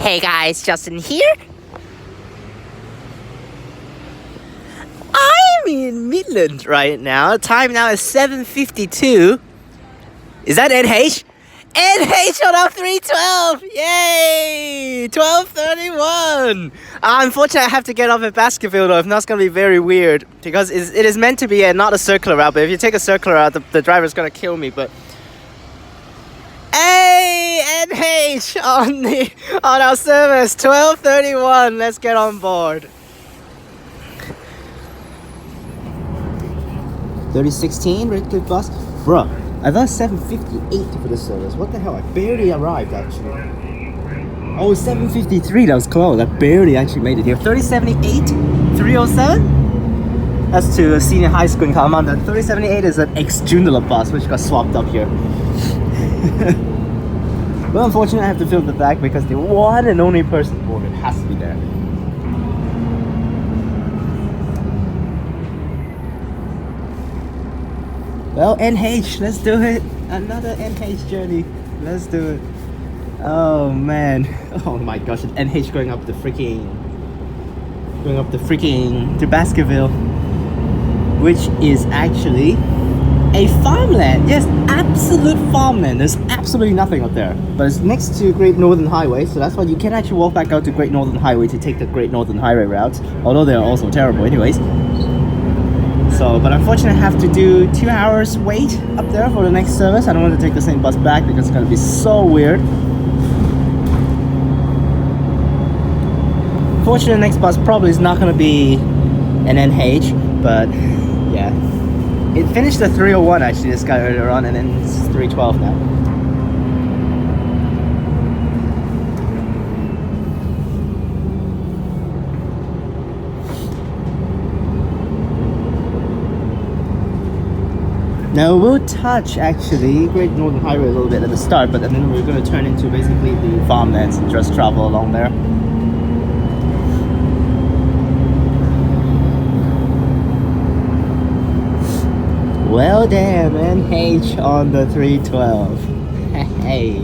Hey guys, Justin here. I'm in Midland right now. Time now is 7:52. Is that NH? NH on our 312! Yay! 1231! Unfortunately, I have to get off at Baskerville though, if not it's going to be very weird. Because it is meant to be not a circular route, but if you take a circular route, the driver's going to kill me, but... Hey, NH on our service, 1231. Let's get on board. 3016 Red Cliff bus. Bruh, I thought 758 for the service. What the hell? I barely arrived actually. Oh, 753. That was close. I barely actually made it here. 3078 307. That's to a senior high school in Kalamanda. 3078 is an ex-Joondalup bus which got swapped up here. Well, unfortunately, I have to fill the back because the one and only person boarded has to be there. Well, NH, let's do it. Another NH journey. Let's do it. Oh man. Oh my gosh, NH going up to Baskerville, which is actually a farmland. Yes, absolute farmland. There's absolutely nothing up there. But it's next to Great Northern Highway, so that's why you can actually walk back out to Great Northern Highway to take the Great Northern Highway routes, although they're also terrible anyways. So, but unfortunately I have to do 2 hours wait up there for the next service. I don't want to take the same bus back because it's going to be so weird. Fortunately, the next bus probably is not going to be an NH, but yeah. It finished at 301 actually, this guy earlier on, and then it's 312 now. Now we'll touch actually Great Northern Highway a little bit at the start, but then we're going to turn into basically the farmlands and just travel along there. Well damn, NH on the 312. Hey.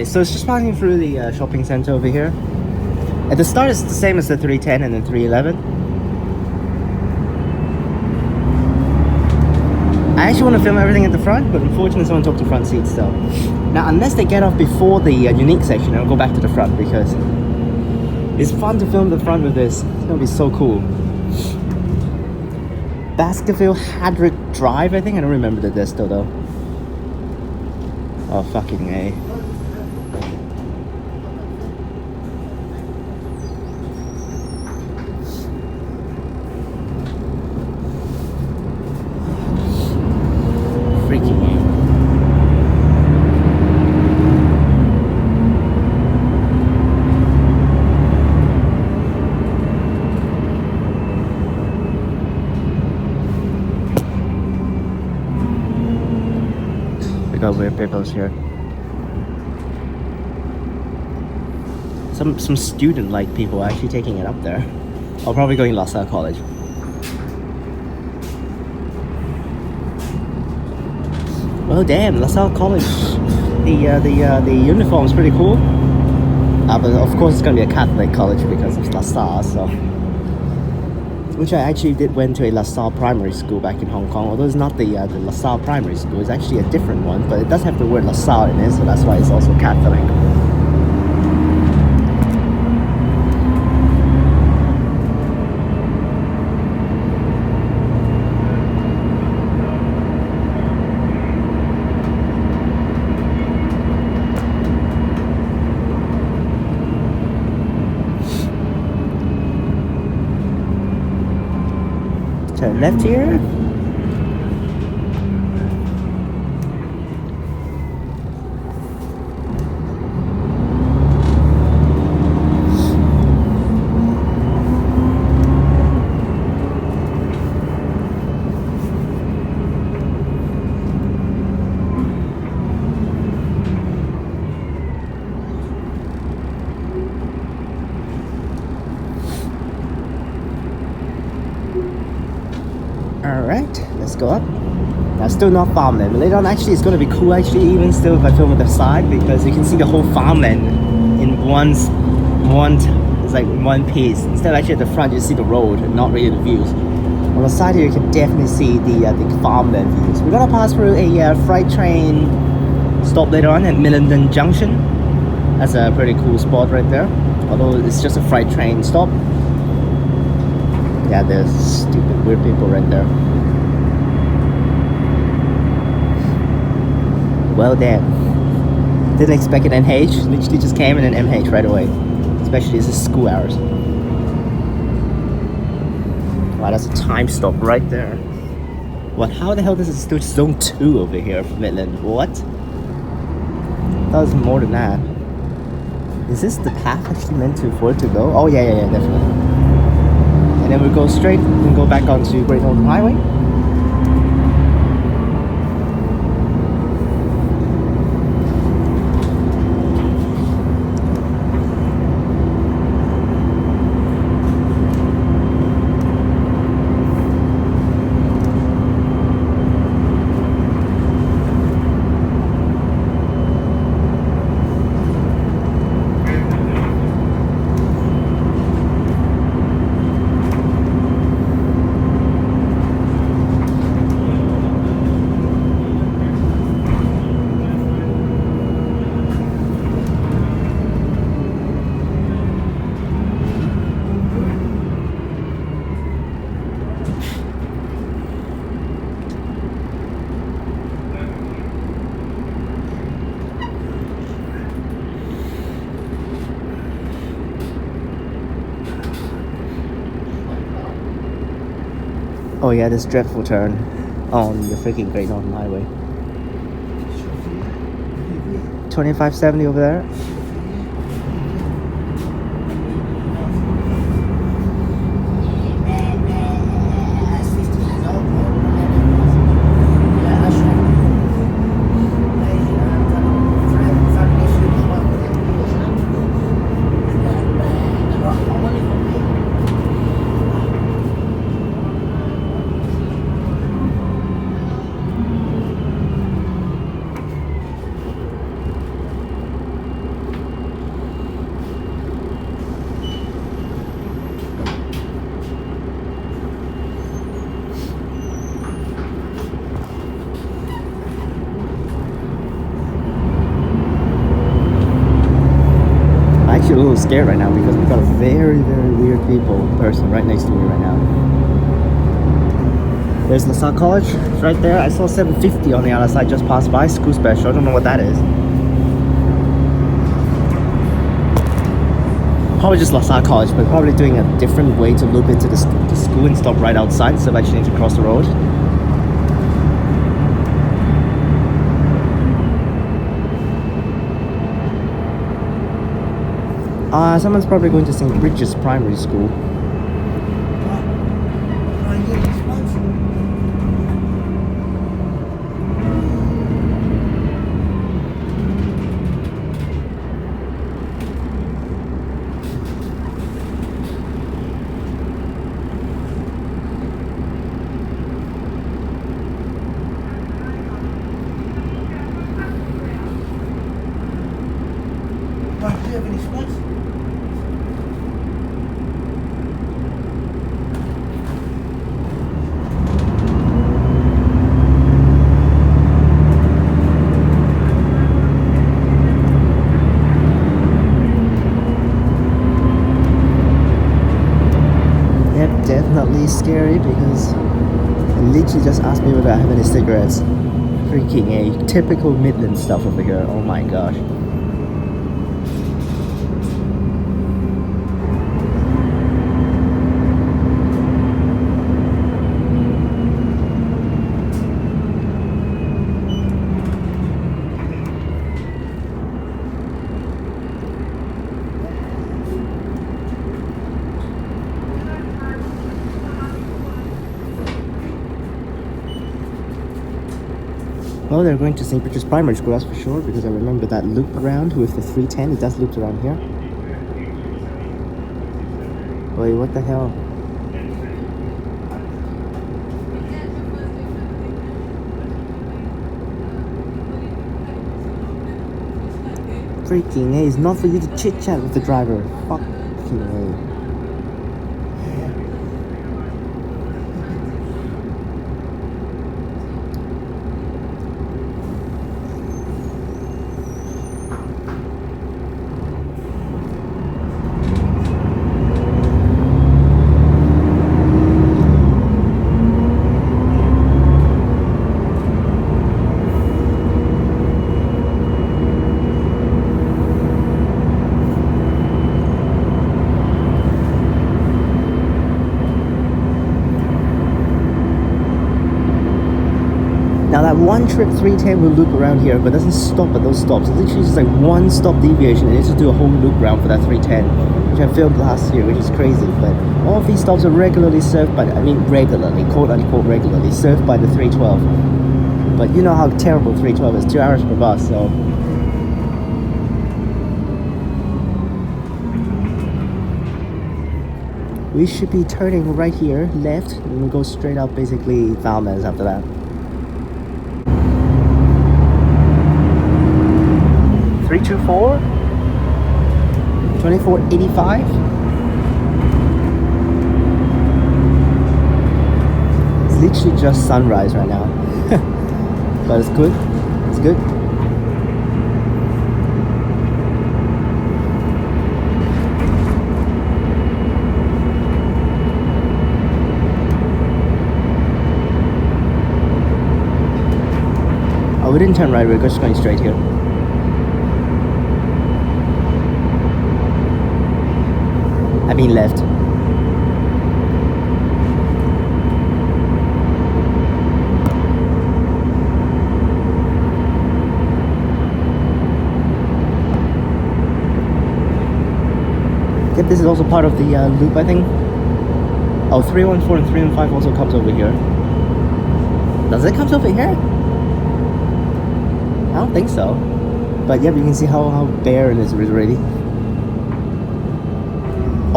So it's just passing through the shopping center over here. At the start it's the same as the 310 and the 311. I actually want to film everything at the front, but unfortunately someone took the front seats though. Now unless they get off before the unique section, I'll go back to the front because it's fun to film the front with this. It's gonna be so cool. Baskerville Haddrill Drive, I think. I don't remember the desto though. Oh fucking A. Weird peoples here. Some student-like people are actually taking it up there. I'll probably go in LaSalle College. Well, damn, LaSalle College. The uniform is pretty cool. But of course, it's gonna be a Catholic college because it's LaSalle, so. Which I actually went to a LaSalle primary school back in Hong Kong, although it's not the LaSalle primary school, it's actually a different one, but it does have the word LaSalle in it, so that's why it's also Catholic. Turn left here. Alright, let's go up. Now still not farmland, but later on actually it's going to be cool actually, even still if I film at the side, because you can see the whole farmland in it's like one piece. Instead of actually at the front you see the road and not really the views. On the side here you can definitely see the farmland views. We're going to pass through a freight train stop later on at Millendon Junction. That's a pretty cool spot right there, although it's just a freight train stop. Yeah, there's stupid weird people right there. Well damn. Didn't expect an NH, literally just came in an MH right away. Especially this is school hours. Wow, that's a time stop right there. What? How the hell does it still zone 2 over here for Midland? What? That was more than that. Is this the path actually meant for it to go? Oh yeah, definitely. And then we go straight and go back onto Great Northern Highway. Oh yeah, this dreadful turn on the freaking Great Northern Highway. 2570 over there. A little scared right now because we've got a very weird person right next to me right now. There's LaSalle College right there. I saw 750 on the other side just passed by. School special. I don't know what that is. Probably just LaSalle College, but probably doing a different way to loop into the school and stop right outside, so I actually need to cross the road. Someone's probably going to St. Bridget's Primary School. Do you have any spots? Definitely scary because it literally just asked me whether I have any cigarettes. Freaking a typical Midland stuff over here. Oh my gosh. Well, they're going to St. Bridget's Primary School, that's for sure, because I remember that loop around with the 310. It does loop around here. Wait, what the hell? Freaking A, it's not for you to chit chat with the driver. Fucking A. Now that one trip 310 will loop around here, but doesn't stop at those stops. It's literally just like one stop deviation. It needs to do a whole loop round for that 310, which I filmed last year, which is crazy. But all of these stops are regularly served by, regularly, quote unquote regularly, served by the 312. But you know how terrible 312 is, 2 hours per bus, so. We should be turning right here, left, and we'll go straight up basically Farmlands after that. $324, $24.85. It's literally just sunrise right now, but it's good. It's good. Oh, we didn't turn right. We're just going straight here. I mean left. Yep, this is also part of the loop, I think. Oh, 314 and 315 also comes over here. Does it come over here? I don't think so. But yep, you can see how barren it is already.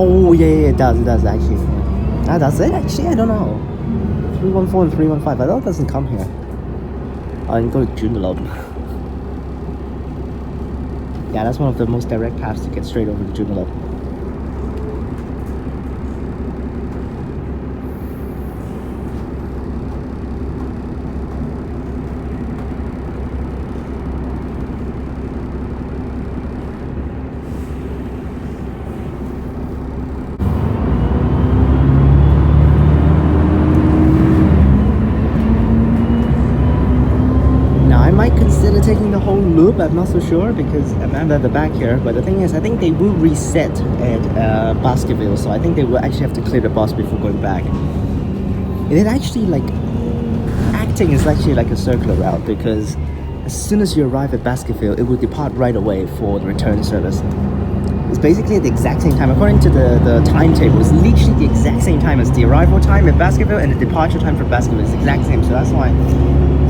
Oh yeah, it does actually. Ah, does it actually? I don't know. 314 and 315. I thought it doesn't come here. I can go to Joondalup. Yeah, that's one of the most direct paths to get straight over to Joondalup. Taking the whole loop, I'm not so sure because I'm at the back here, but the thing is I think they will reset at Baskerville, so I think they will actually have to clear the bus before going back. And it actually acting is actually like a circular route because as soon as you arrive at Baskerville it will depart right away for the return service. It's basically at the exact same time, according to the timetable, it's literally the exact same time as the arrival time at Baskerville and the departure time for Baskerville is the exact same, so that's why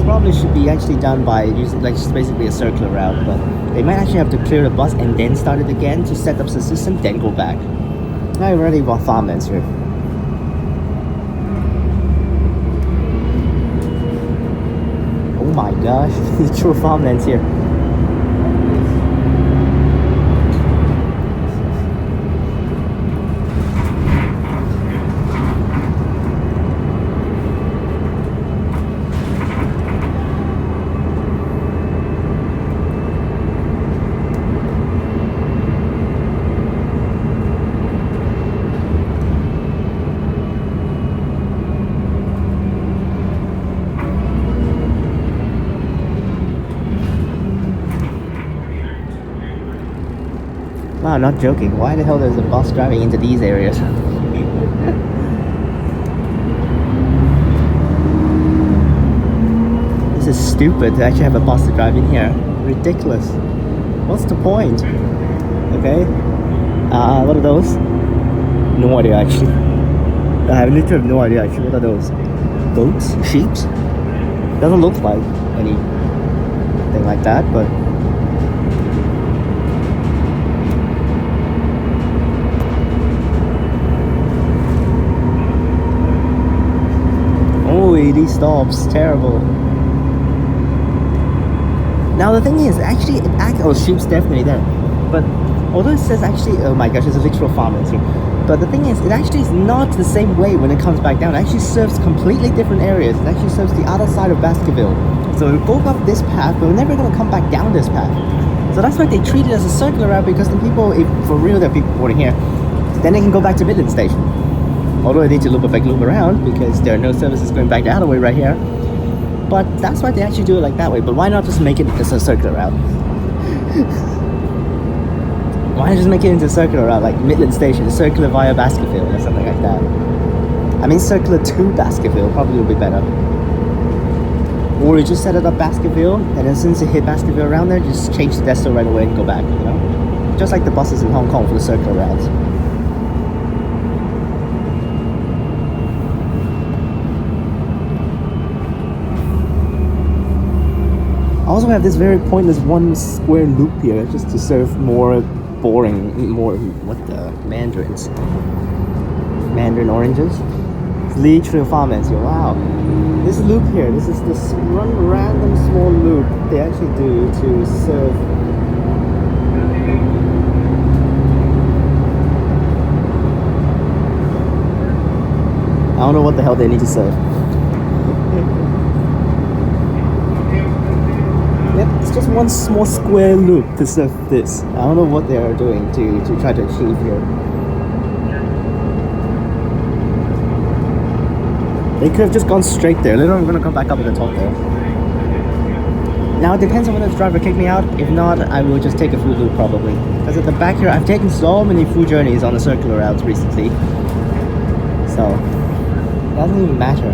probably should be actually done by using just basically a circular route, but they might actually have to clear the bus and then start it again to set up the system, then go back. I already got farmlands here. Oh my gosh, literal farmlands here. Wow, I'm not joking. Why the hell there's a bus driving into these areas? This is stupid to actually have a bus to drive in here. Ridiculous. What's the point? Okay. What are those? No idea actually. I literally have no idea actually. What are those? Goats? Sheep? Doesn't look like anything like that, but these stops, terrible. Now the thing is, actually, oh, sheep's definitely there. But although it says actually, oh my gosh, there's a literal farmland here. But the thing is, it actually is not the same way when it comes back down. It actually serves completely different areas. It actually serves the other side of Baskerville. So we go up this path, but we're never going to come back down this path. So that's why they treat it as a circular route, because the people, if for real there are people boarding here, then they can go back to Midland Station. Although they need to loop around because there are no services going back the other way right here. But that's why they actually do it like that way. But why not just make it as a circular route? Why not just make it into a circular route, like Midland Station, circular via Baskerville or something like that? I mean, circular to Baskerville probably would be better. Or you just set it up Baskerville, and then since you hit Baskerville around there, just change the desto right away and go back, you know? Just like the buses in Hong Kong for the circular routes. I also have this very pointless one square loop here just to serve more boring, what the, Mandarin oranges. It's literally farmlands here, wow. This loop here, this is this random small loop they actually do to serve. I don't know what the hell they need to serve. Yep, it's just one small square loop to serve this. I don't know what they are doing to try to achieve here. They could have just gone straight there. Later I'm going to come back up at the top there. Now it depends on whether the driver kicked me out. If not, I will just take a full loop probably. Because at the back here, I've taken so many full journeys on the circular routes recently. So, it doesn't even matter.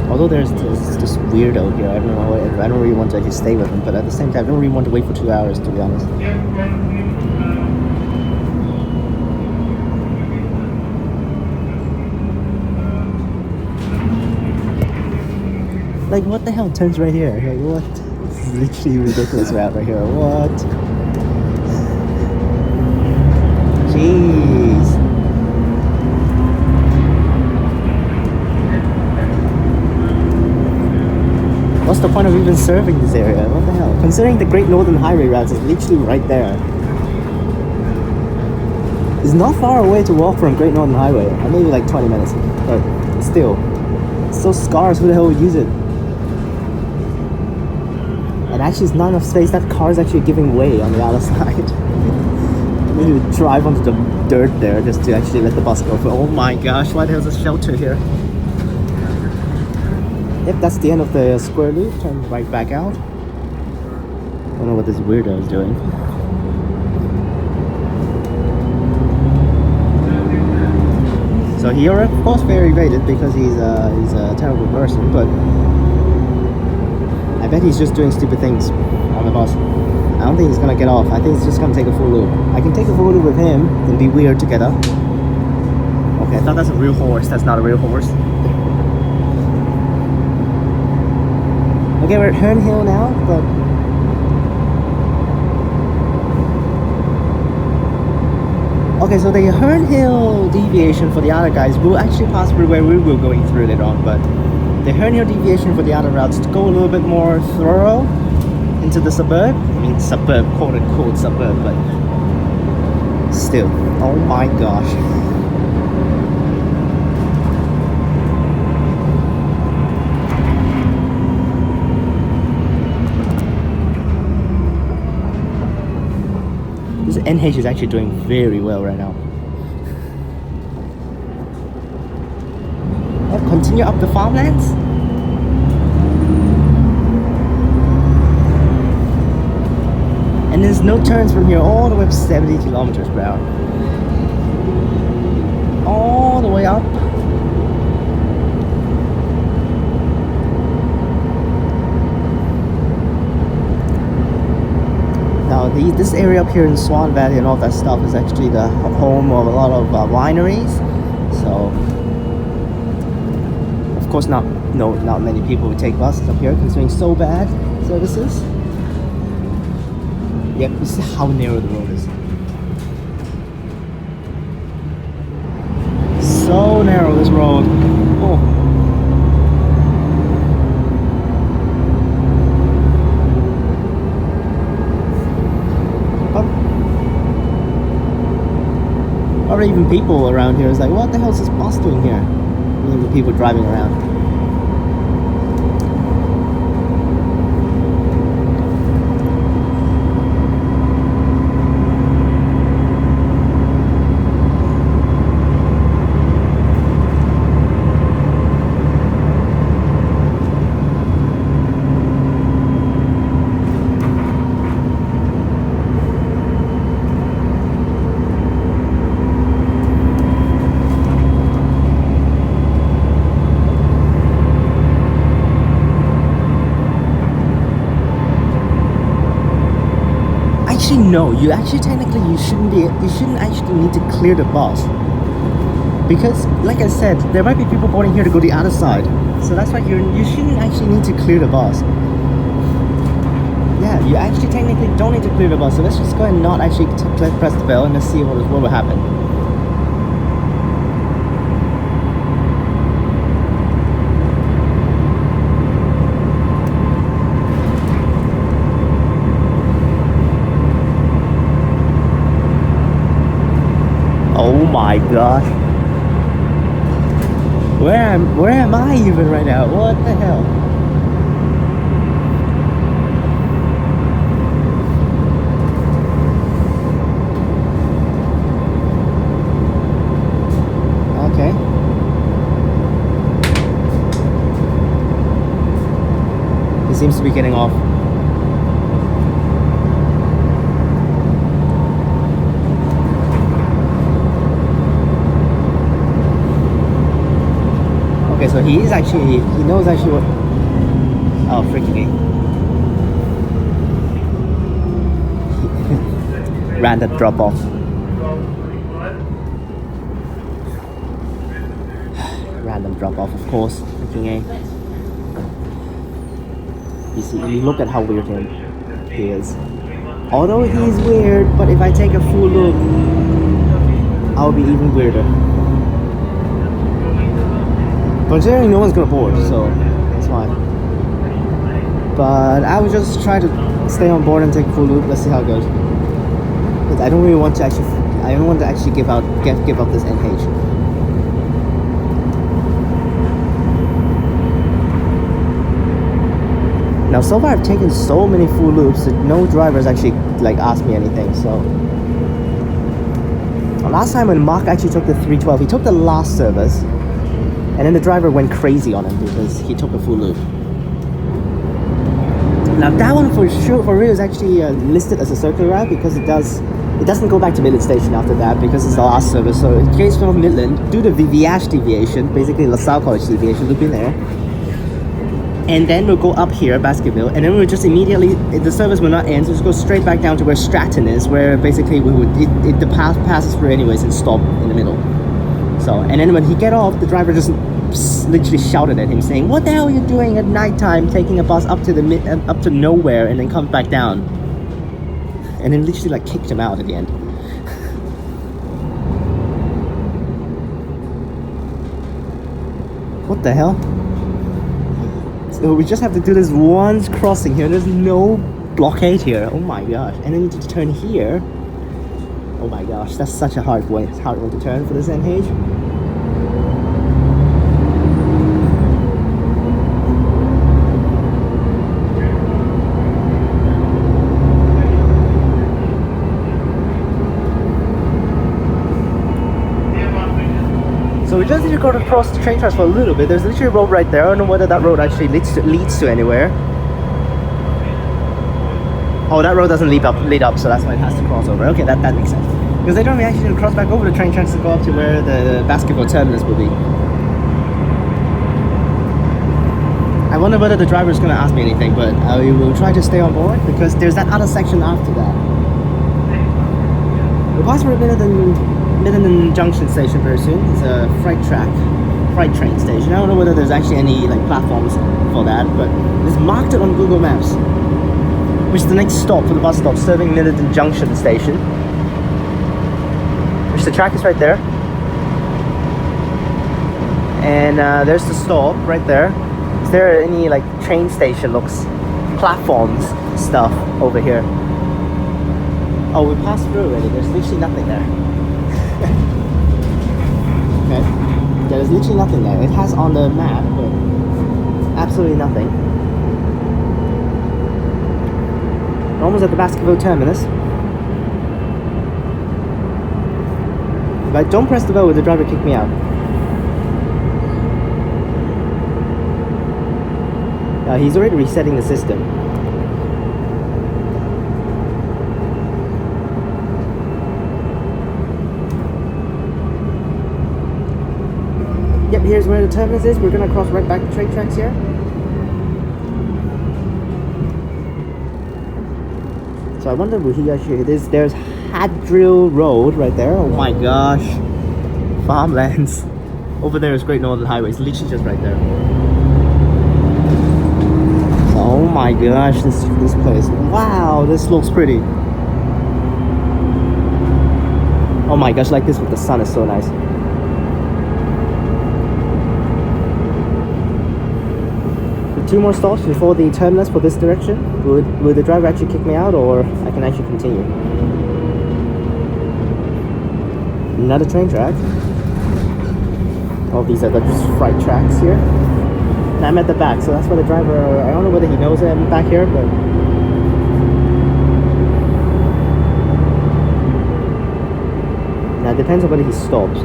Although there's this weirdo here, I don't really want to actually stay with him, but at the same time, I don't really want to wait for 2 hours, to be honest. Like, what the hell turns right here? Like, what? This is literally a ridiculous route right here. What? Jeez. What's the point of even serving this area? What the hell? Considering the Great Northern Highway routes is literally right there. It's not far away to walk from Great Northern Highway. Maybe like 20 minutes. But still. It's so scarce, who the hell would use it? And actually it's not enough space. That car is actually giving way on the other side. We need to drive onto the dirt there just to actually let the bus go. Oh my gosh, why the hell is a shelter here? Yep, that's the end of the square loop. Turn right back out. Don't know what this weirdo is doing. So he of course very rated because he's a terrible person, but I bet he's just doing stupid things on the bus. I don't think he's gonna get off. I think he's just gonna take a full loop. I can take a full loop with him, then be weird together. Okay, I thought that's a real horse. That's not a real horse. Okay, we're at Herne Hill now, but okay, so the Herne Hill deviation for the other guys will actually pass through where we were going through later on, but the Herne Hill deviation for the other routes to go a little bit more thorough into the suburb. I mean suburb, quote unquote suburb, but still. Oh my gosh. This NH is actually doing very well right now. Let's continue up the farmlands. And there's no turns from here all the way up to 70 kilometers per hour. All the way up. Now this area up here in Swan Valley and all that stuff is actually the home of a lot of wineries. So of course not many people would take buses up here considering so bad services. Yep, you see how narrow the road is. So narrow this road. Oh. are even people around here. It's like, what the hell is this bus doing here? And the people driving around. No, you shouldn't actually need to clear the bus, because like I said, there might be people boarding here to go the other side, so that's why you shouldn't actually need to clear the bus. Yeah, you actually technically don't need to clear the bus, so let's just go and not actually press the bell and let's see what will happen. Oh my gosh. Where am I even right now? What the hell? Okay. He seems to be getting off. Okay, so he knows actually what... Oh, freaking A. Random drop off. Random drop off, of course. Freaking A. You see, you look at how weird he is. Although he's weird, but if I take a full look, I'll be even weirder. Considering no one's gonna board, so that's fine. But I would just try to stay on board and take a full loop. Let's see how it goes. But I don't really want to actually. I don't want to actually give up this NH. Now, so far I've taken so many full loops that no drivers actually like asked me anything. So last time when Mark actually took the 312, he took the last service. And then the driver went crazy on him because he took a full loop. Now that one for real is actually listed as a circular route because it doesn't go back to Midland Station after that because it's the last service. So it goes from Midland, do the Viveash deviation, basically LaSalle College deviation, loop in there. And then we'll go up here, Baskerville, and then we'll just immediately, the service will not end, so just go straight back down to where Stratton is, where basically the path passes through anyways and stop in the middle. So, and then when he get off, the driver just literally shouted at him saying, "What the hell are you doing at nighttime taking a bus up to nowhere and then come back down?" And then literally like kicked him out at the end. What the hell? So we just have to do this once crossing here. There's no blockade here. Oh my gosh. And then you need to turn here. Oh my gosh, that's such a hard one to turn for this NH. So we just need to go across the train tracks for a little bit. There's literally a road right there. I don't know whether that road actually leads to anywhere. Oh, that road doesn't lead up, so that's why it has to cross over. Okay, that makes sense. Because they don't actually need to cross back over the train tracks to go up to where the Baskerville terminus will be. I wonder whether the driver is going to ask me anything, but I will try to stay on board because there's that other section after that. We'll pass through Millendon Junction station very soon. It's a freight train station. I don't know whether there's actually any like platforms for that, but it's marked it on Google Maps, which is the next stop for the bus stop serving Millendon Junction station. Which the track is right there. And there's the stop right there. Is there any like train station platforms stuff over here? Oh, we passed through already. There's literally nothing there. Yeah, there's literally nothing there. It has on the map, but absolutely nothing. We're almost at the Baskerville terminus. But don't press the bell with the driver kick me out. He's already resetting the system. Yep, here's where the terminus is. We're gonna cross right back the train tracks here. So I wonder will he actually... There's Haddrill Road right there. Oh my gosh. Farmlands. Over there is Great Northern Highway. It's literally just right there. Oh my gosh, this place. Wow, this looks pretty. Oh my gosh, like this with the sun is so nice. Two more stops before the terminus for this direction. Will the driver actually kick me out, or I can actually continue? Another train track. Oh, these are the freight tracks here. And I'm at the back, so that's why the driver, I don't know whether he knows I'm back here, but... Now it depends on whether he stops.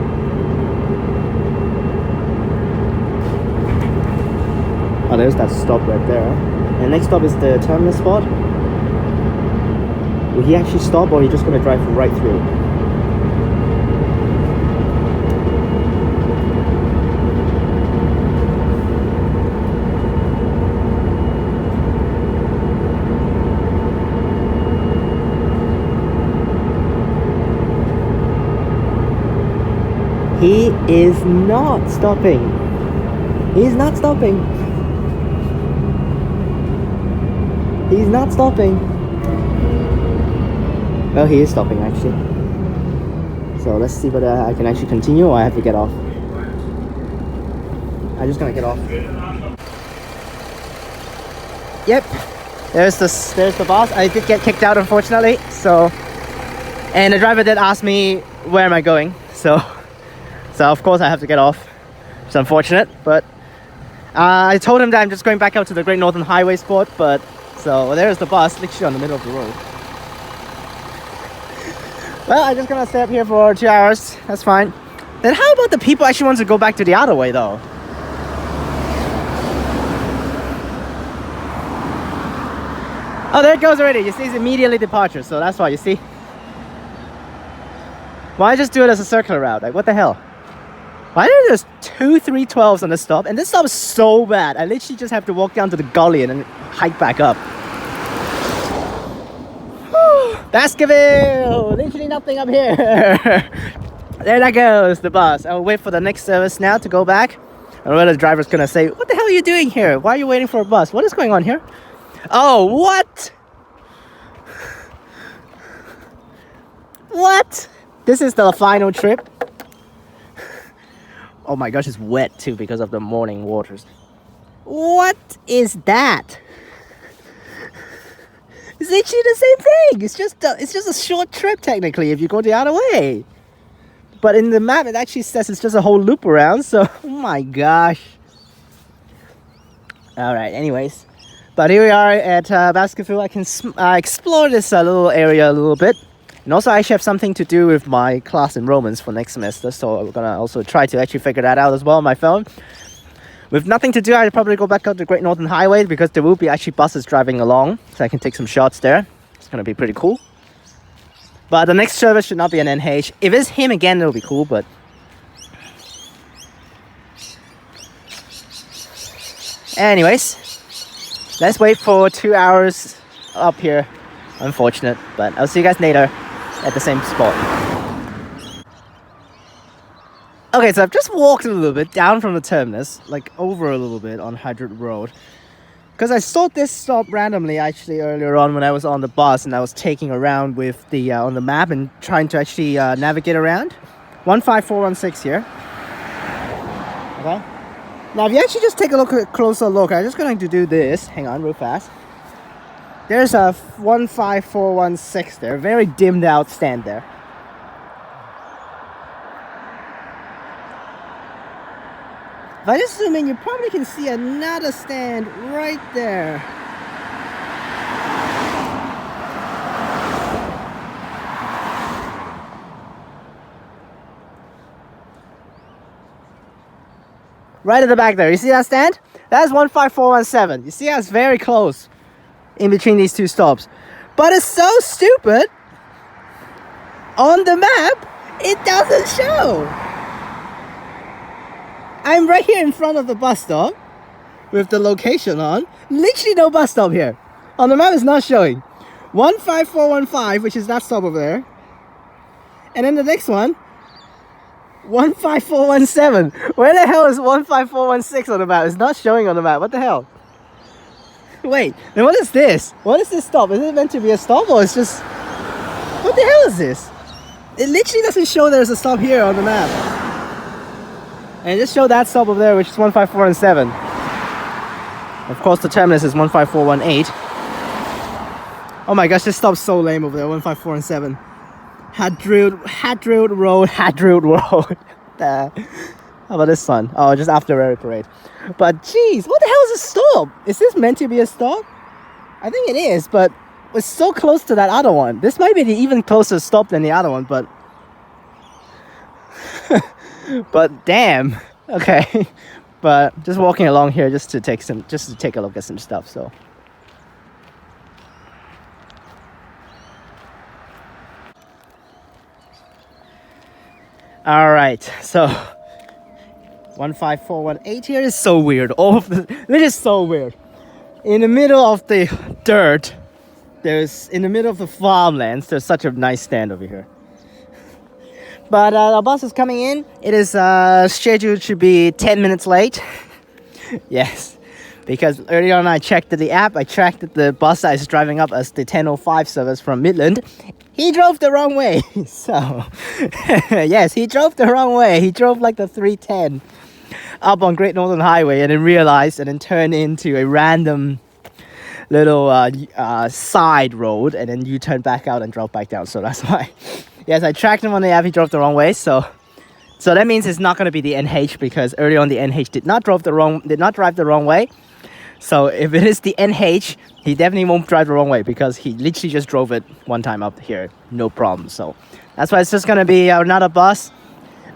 Oh, there's that stop right there. And next stop is the terminus spot. Will he actually stop, or are you just going to drive right through? He is not stopping. He's not stopping. He's not stopping. Well, he is stopping actually. So let's see whether I can actually continue or I have to get off. I'm just gonna get off. Yep. There's the bus. I did get kicked out unfortunately. So, and the driver did ask me where am I going. So of course I have to get off. It's unfortunate, but I told him that I'm just going back out to the Great Northern Highway spot, but so there's the bus, literally on the middle of the road. Well, I'm just gonna stay up here for 2 hours. That's fine. Then how about the people actually want to go back to the other way though? Oh, there it goes already. You see, it's immediately departure, so that's why, you see. Why just do it as a circular route? Like, what the hell? Why are there just 2 312s on this stop? And this stop is so bad. I literally just have to walk down to the gully and then hike back up. Baskerville! Literally nothing up here. There that goes, the bus. I'll wait for the next service now to go back. I don't know whether the driver's gonna say, what the hell are you doing here? Why are you waiting for a bus? What is going on here? Oh, what? What? This is the final trip. Oh my gosh, it's wet too because of the morning waters. What is that? It's literally the same thing. It's just a short trip technically if you go the other way. But in the map it actually says it's just a whole loop around. So, oh my gosh. Alright, anyways. But here we are at Baskerville. I can explore this little area a little bit. And also I actually have something to do with my class enrollments for next semester. So I'm gonna also try to actually figure that out as well on my phone. With nothing to do, I'll probably go back out to Great Northern Highway because there will be actually buses driving along. So I can take some shots there. It's gonna be pretty cool. But the next service should not be an NH. If it's him again, it'll be cool, but... Anyways, let's wait for 2 hours up here. Unfortunate, but I'll see you guys later at the same spot. Okay, so I've just walked a little bit down from the terminus, like over a little bit on Haddrill Road. Because I saw this stop randomly actually earlier on when I was on the bus and I was taking around with the on the map and trying to actually navigate around. 15416 here. Okay. Now if you actually just take a closer look, I'm just going to do this. Hang on real fast. There's a 15416 there, very dimmed out stand there. But assuming you probably can see another stand right there. Right at the back there, you see that stand? That's 15417. You see how it's very close in between these two stops. But it's so stupid. On the map, it doesn't show. I'm right here in front of the bus stop with the location on. Literally no bus stop here. On the map, it's not showing. 15415, which is that stop over there. And then the next one, 15417. Where the hell is 15416 on the map? It's not showing on the map. What the hell? Wait, then what is this? What is this stop? Is it meant to be a stop or it's just... What the hell is this? It literally doesn't show there's a stop here on the map. And just show that stop over there, which is 15417. Of course, the terminus is 15418. Oh my gosh, this stop's so lame over there, 15417. Haddrill Road. How about this one? Oh, just after Rary Parade. But geez, what the hell is a stop? Is this meant to be a stop? I think it is, but it's so close to that other one. This might be the even closer stop than the other one, but but damn. Okay. But just walking along here just to take a look at some stuff, so. All right, so 15418 here is so weird. This is so weird. In the middle of the dirt, in the middle of the farmlands, there's such a nice stand over here. But our bus is coming in. It is scheduled to be 10 minutes late. Yes, because earlier on I checked the app. I tracked the bus that is driving up as the 10:05 service from Midland. He drove the wrong way, so yes, he drove the wrong way. He drove like the 310 up on Great Northern Highway and then realized and then turned into a random little side road and then you turn back out and drove back down. So that's why. Yes, I tracked him on the app. He drove the wrong way. So that means it's not going to be the NH because earlier on the NH did not drive the wrong way. So if it is the NH, he definitely won't drive the wrong way because he literally just drove it one time up here, no problem. So that's why it's just gonna be another bus.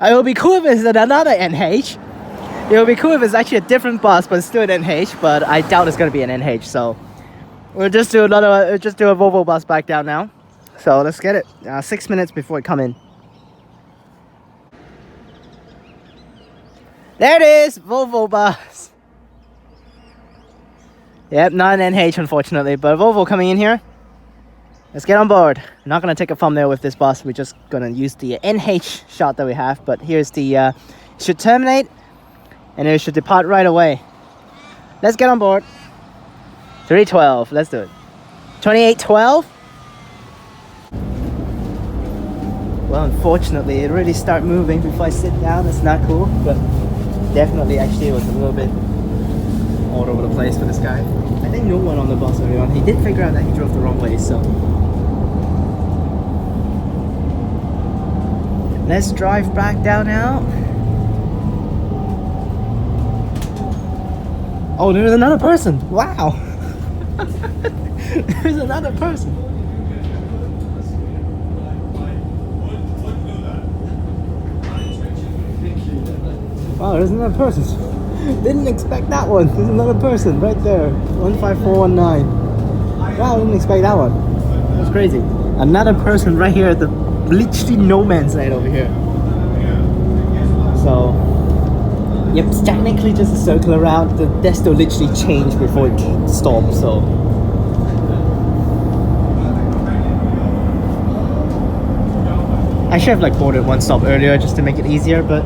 It would be cool if it's another NH. It would be cool if it's actually a different bus, but it's still an NH. But I doubt it's gonna be an NH. So we'll just do a Volvo bus back down now. So let's get it. 6 minutes before it come in. There it is, Volvo bus. Yep, not an NH unfortunately, but Volvo coming in here. Let's get on board. I'm not gonna take a thumbnail with this bus. We're just gonna use the NH shot that we have. But here's the it should terminate, and it should depart right away. Let's get on board. 312. Let's do it. 2812. Well, unfortunately, it really started moving before I sit down. That's not cool, but definitely, actually, it was a little bit all over the place for this guy. I think no one on the bus early on. He did figure out that he drove the wrong way, so let's drive back down now. Oh, there's another person. Wow. There's another person. Wow, there's another person. Didn't expect that one. There's another person right there. 15419. Wow, didn't expect that one. That's crazy. Another person right here at the literally no man's land over here. So, yep, it's technically just a circle around. The desto literally changed before it stopped, so. I should have like boarded one stop earlier just to make it easier, but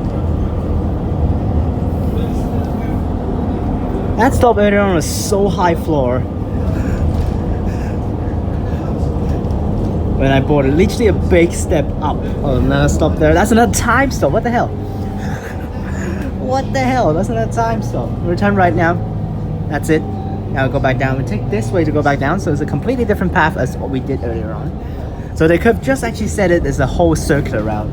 that stop earlier on was so high floor. When I boarded, literally a big step up. Oh, another stop there. That's another time stop. What the hell? What the hell? That's another time stop. We're turn right now. That's it. Now we'll go back down. We take this way to go back down, so it's a completely different path as what we did earlier on. So they could have just actually said it as a whole circular route.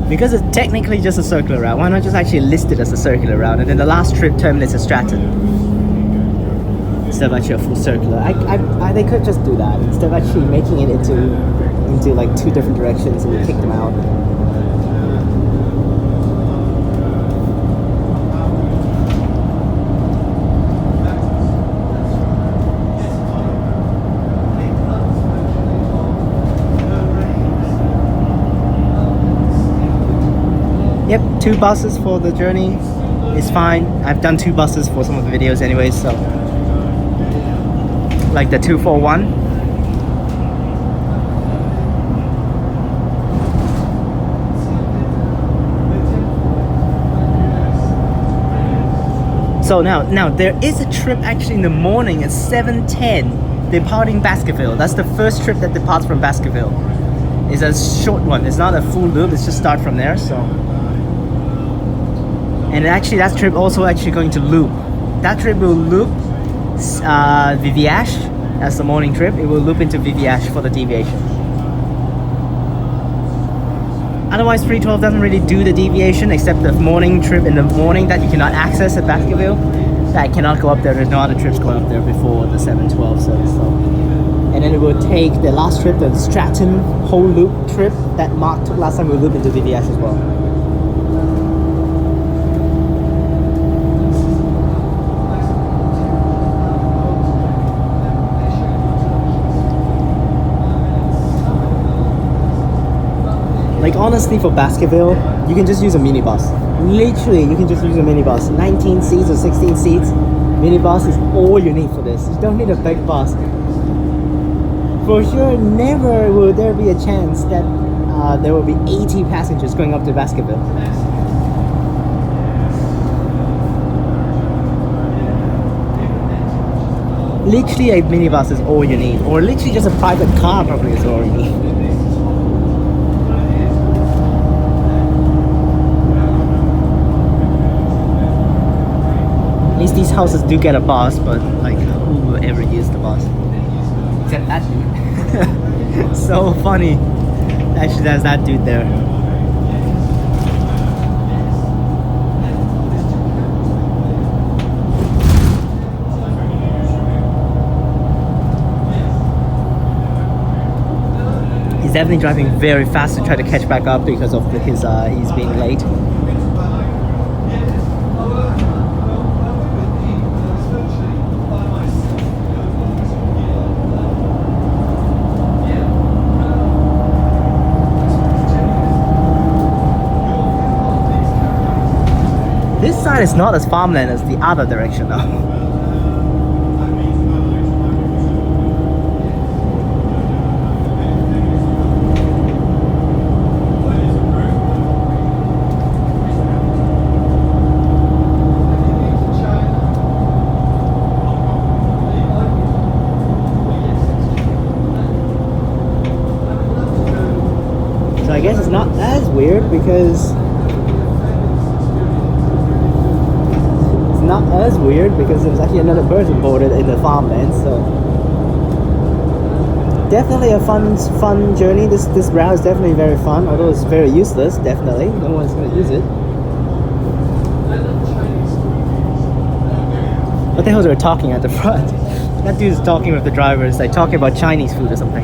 Because it's technically just a circular route, why not just actually list it as a circular route, and then the last trip terminates at Stratton instead of actually a full circular. They could just do that instead of actually making it into like two different directions and you kick them out. Yep, 2 buses for the journey is fine. I've done 2 buses for some of the videos anyway, so like the 241. So now there is a trip actually in the morning at 7:10 departing Baskerville. That's the first trip that departs from Baskerville. It's a short one. It's not a full loop. It's just start from there. So. And actually that trip also actually going to loop. That trip will loop Viveash. That's the morning trip. It will loop into Viveash for the deviation. Otherwise 312 doesn't really do the deviation except the morning trip in the morning that you cannot access at Baskerville. That cannot go up there. There's no other trips going up there before the 712 service. So. And then it will take the last trip, the Stratton whole loop trip that Mark took last time. We'll loop into Viveash as well. Like honestly for Baskerville, you can just use a minibus. Literally, you can just use a minibus. 19 seats or 16 seats. Minibus is all you need for this. You don't need a big bus. For sure, never will there be a chance that there will be 80 passengers going up to Baskerville. Literally a minibus is all you need. Or literally just a private car probably is all you need. At least these houses do get a bus, but like who will ever use the bus? Except that dude. So funny. Actually, there's that dude there. He's definitely driving very fast to try to catch back up because of his he's being late. This side is not as farmland as the other direction though. So I guess it's not as weird because not as weird because there's actually another person boarded in the farmland, so definitely a fun journey. This route is definitely very fun, although it's very useless. Definitely no one's going to use it. What the hell is they talking at the front? That dude's talking with the driver. It's like talking about Chinese food or something.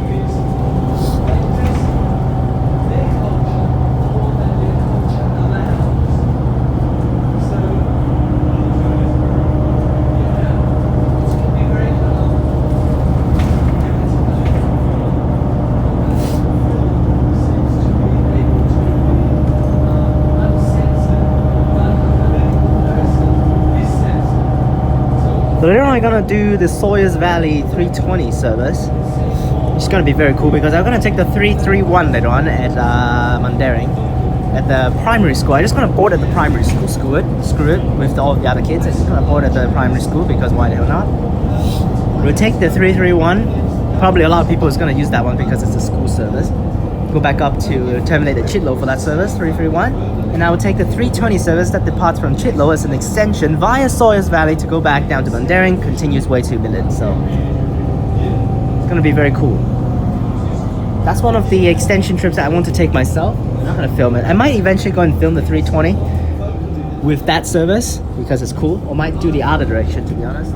So later on I'm gonna do the Sawyers Valley 320 service. It's gonna be very cool because I'm gonna take the 331 later on at Mundaring at the primary school. I'm just gonna board at the primary school. Screw it with all the other kids. I'm just gonna board at the primary school because why the hell not? We'll take the 331. Probably a lot of people is gonna use that one because it's a school service. Go back up to terminate at Chitlow for that service, 331. And I will take the 320 service that departs from Chitlow as an extension via Sawyers Valley to go back down to Mundaring, continuous way to Midland. So it's gonna be very cool. That's one of the extension trips that I want to take myself. not gonna film it. I might eventually go and film the 320 with that service because it's cool. Or might do the other direction, to be honest.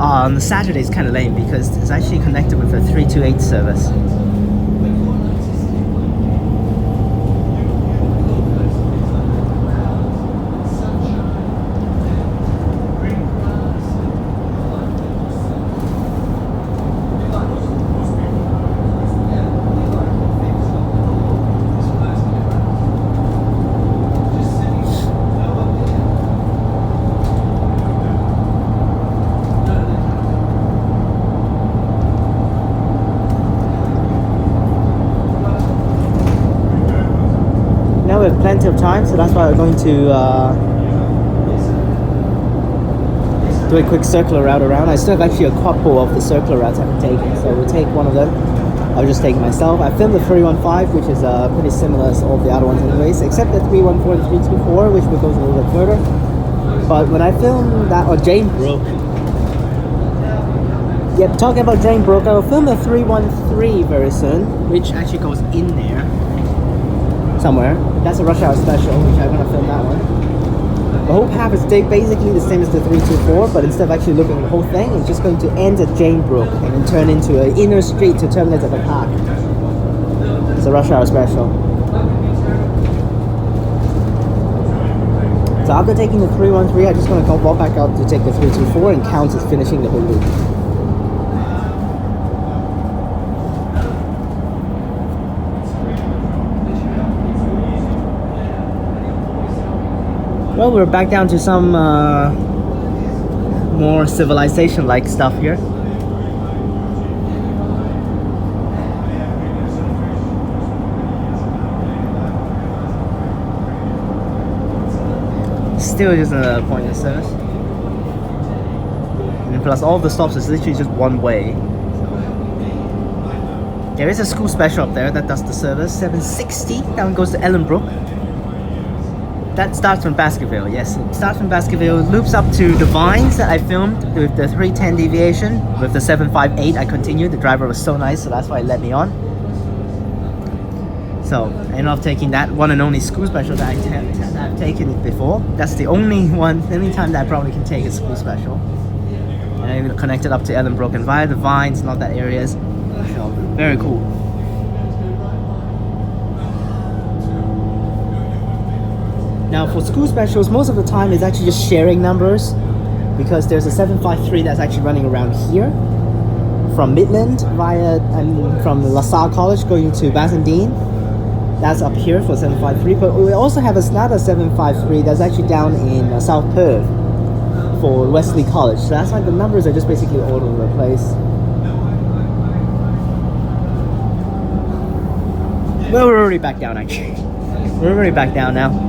On the Saturday it's kind of lame because it's actually connected with a 328 service. We have plenty of time, so that's why we're going to do a quick circular route around. I still have actually a couple of the circular routes I can take, so we'll take one of them. I'll just take myself. I filmed the 315, which is pretty similar as all the other ones anyways, except the 314 and 324, which goes a little bit further. But when I filmed that, or Jane Brook, yep, talking about Jane Brook, I will film the 313 very soon, which actually goes in there somewhere. That's a rush hour special, which I'm gonna film that one. The whole path is basically the same as the 324, but instead of actually looking at the whole thing, it's just going to end at Jane Brook and then turn into an inner street to terminate at the park. It's a rush hour special. So after taking the 313, I'm just gonna go walk back out to take the 324 and count as finishing the whole loop. Well, we're back down to some more civilization-like stuff here. Still just a pointless service. And plus all of the stops is literally just one way. There is a school special up there that does the service, 760, that one goes to Ellenbrook. That starts from Baskerville, yes. It starts from Baskerville, loops up to the Vines that I filmed with the 310 deviation. With the 758 I continued, the driver was so nice, so that's why he let me on. So, I ended up taking that one and only school special that I've taken before. That's the only time that I probably can take a school special. And I even connected up to Ellenbrook and via the Vines and all that areas. So, very cool. Now for school specials, most of the time it's actually just sharing numbers because there's a 753 that's actually running around here from Midland from LaSalle College going to Bassendean. That's up here for 753, but we also have another 753 that's actually down in South Perth for Wesley College. So that's why the numbers are just basically all over the place. Well, we're already back down actually. We're already back down now.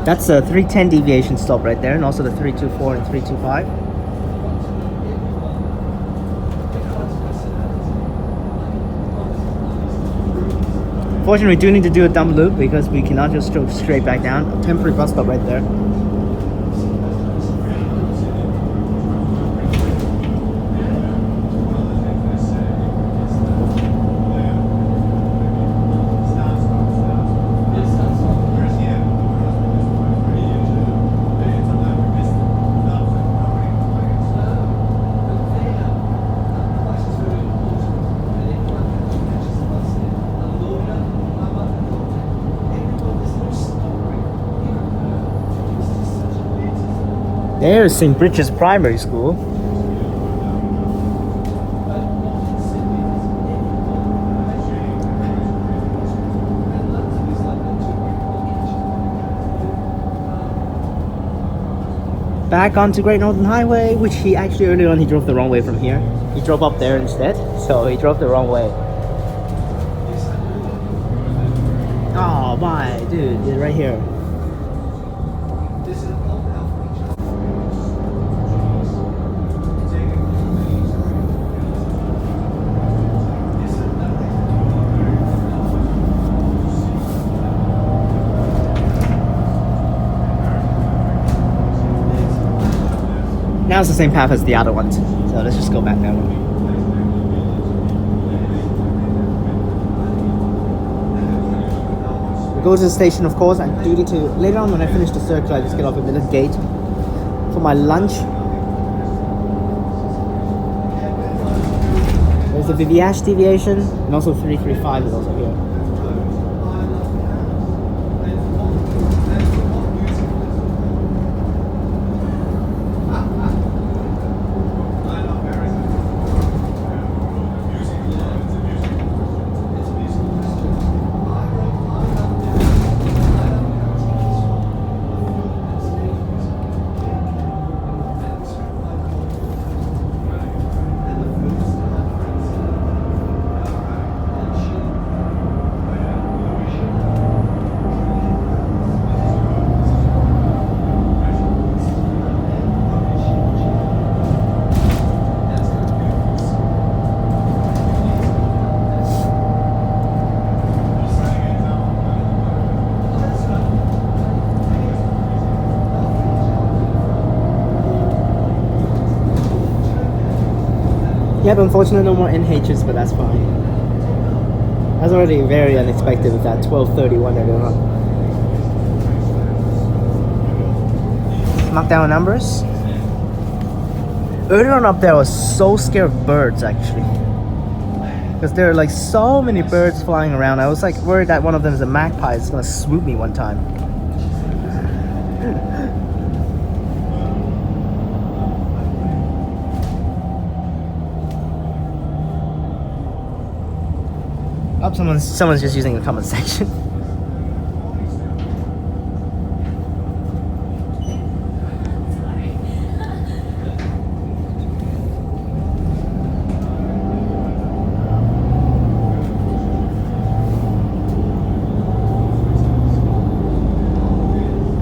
That's a 310 deviation stop right there, and also the 324 and 325. Fortunately, we do need to do a dump loop because we cannot just go straight back down. A temporary bus stop right there. There's St. Bridget's Primary School. Back onto Great Northern Highway, which he actually earlier on he drove the wrong way from here. He drove up there instead, so he drove the wrong way. Oh my, dude, it's right here. Now it's the same path as the other ones. So let's just go back now. We go to the station, of course. I do need to, later on when I finish the circle, I just get off at Midland Gate for my lunch. There's the Viveash deviation, and also 335 is also here. Yep, unfortunately no more NHs, but that's fine. That's already very unexpected with that 1231 they're doing. Mark down the numbers. Earlier on up there I was so scared of birds actually. Because there are like so many birds flying around. I was like worried that one of them is a magpie. It's gonna swoop me one time. Oh, someone's just using the comment section.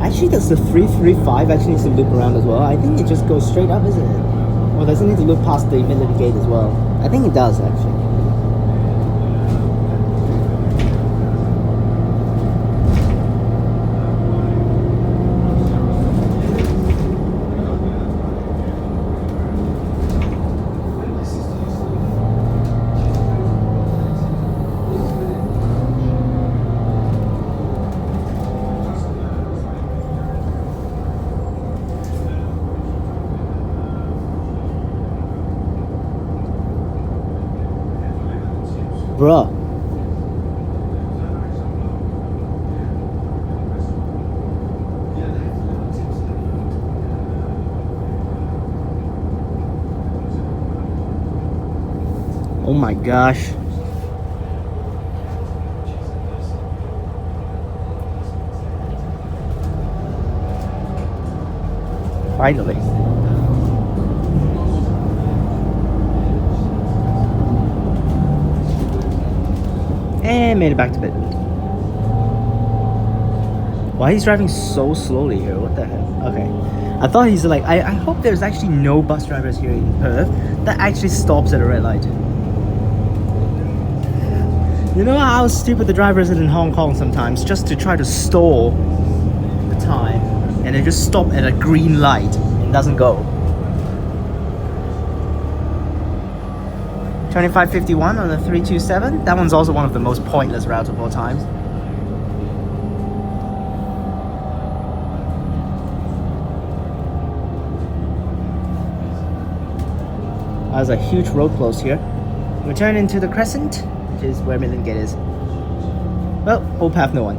Actually, does the 335 actually needs to loop around as well? I think it just goes straight up, isn't it? Or does it need to loop past the Midland Gate as well? I think it does actually. Bruh. Oh my gosh. Finally. And made it back to Midland. Why he's driving so slowly here? What the heck? Okay. I thought he's like, I hope there's actually no bus drivers here in Perth that actually stops at a red light. You know how stupid the drivers are in Hong Kong sometimes, just to try to stall the time, and they just stop at a green light and doesn't go. 2551 on the 327. That one's also one of the most pointless routes of all times. There's a huge road close here. We turn into the Crescent, which is where Midland Gate is. Well, old path, no one.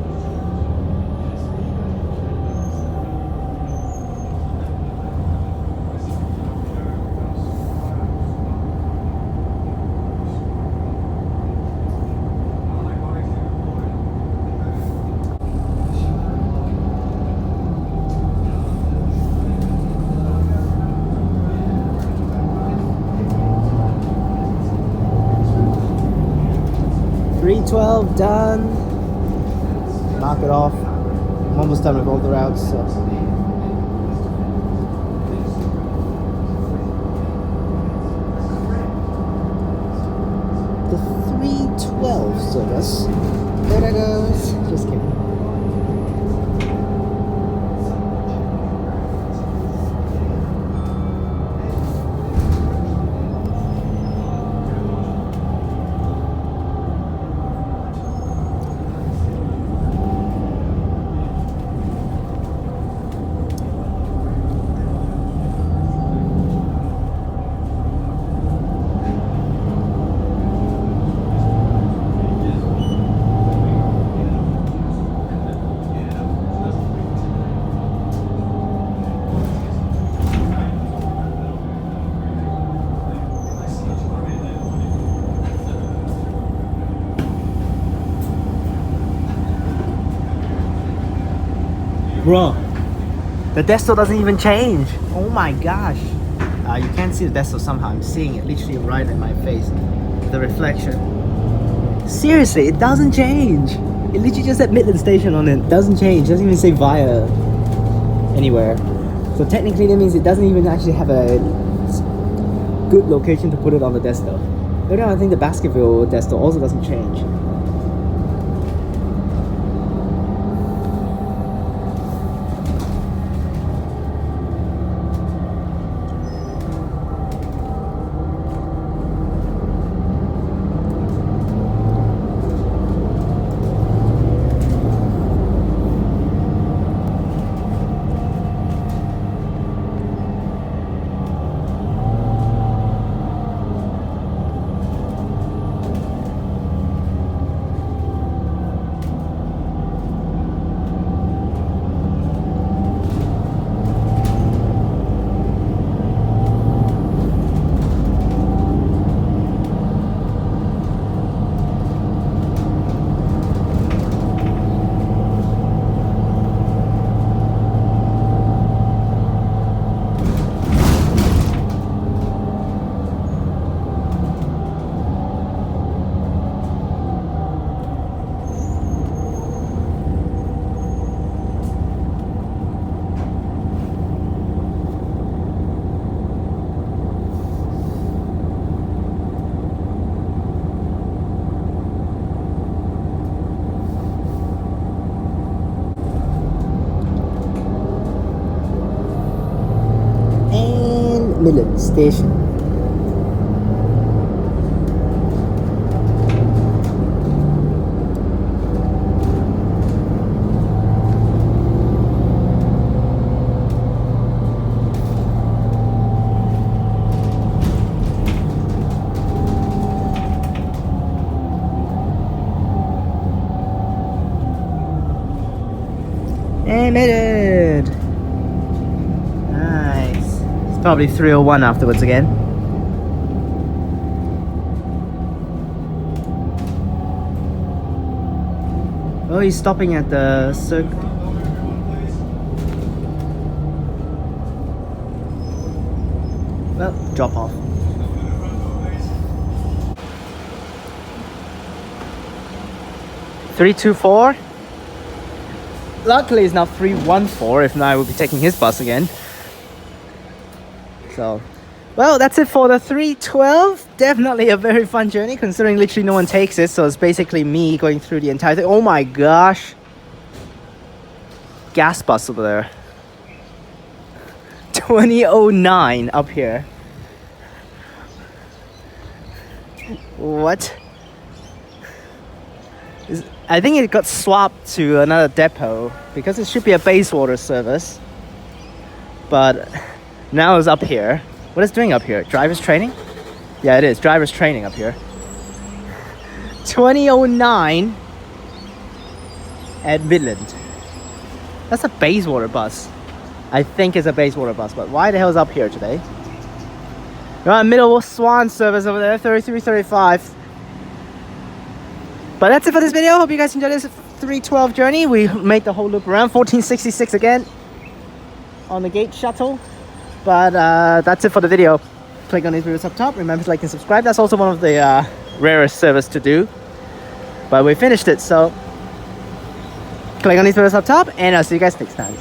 .312 done. Knock it off. I'm almost done with all the routes. So. The 312 service. There that goes. Just kidding. Bro, the desto doesn't even change. Oh my gosh. You can't see the desto somehow. I'm seeing it literally right in my face. The reflection. Seriously, it doesn't change. It literally just said Midland Station on it. Doesn't change. Doesn't even say via anywhere. So technically that means it doesn't even actually have a good location to put it on the desto. But I think the Baskerville desto also doesn't change. Midland Station. And made it! Nice. It's probably 301 afterwards again. Oh, he's stopping at the circle. Well, drop off. $324. Luckily it's now 314, if not I will be taking his bus again. So, well, that's it for the 312. Definitely a very fun journey considering literally no one takes it, so it's basically me going through the entire thing. Oh my gosh. Gas bus over there. 2009 up here. What? I think it got swapped to another depot because it should be a base water service. But now it's up here. What is it doing up here? Driver's training? Yeah, it is. Driver's training up here. 2009 at Midland. That's a base water bus. I think it's a base water bus, but why the hell is up here today? We're on middle Swan service over there, 3335. But that's it for this video. Hope you guys enjoyed this 312 journey. We made the whole loop around. 1466 again on the gate shuttle. But that's it for the video. Click on these videos up top. Remember to like and subscribe. That's also one of the rarest service to do. But we finished it, so click on these videos up top, and I'll see you guys next time.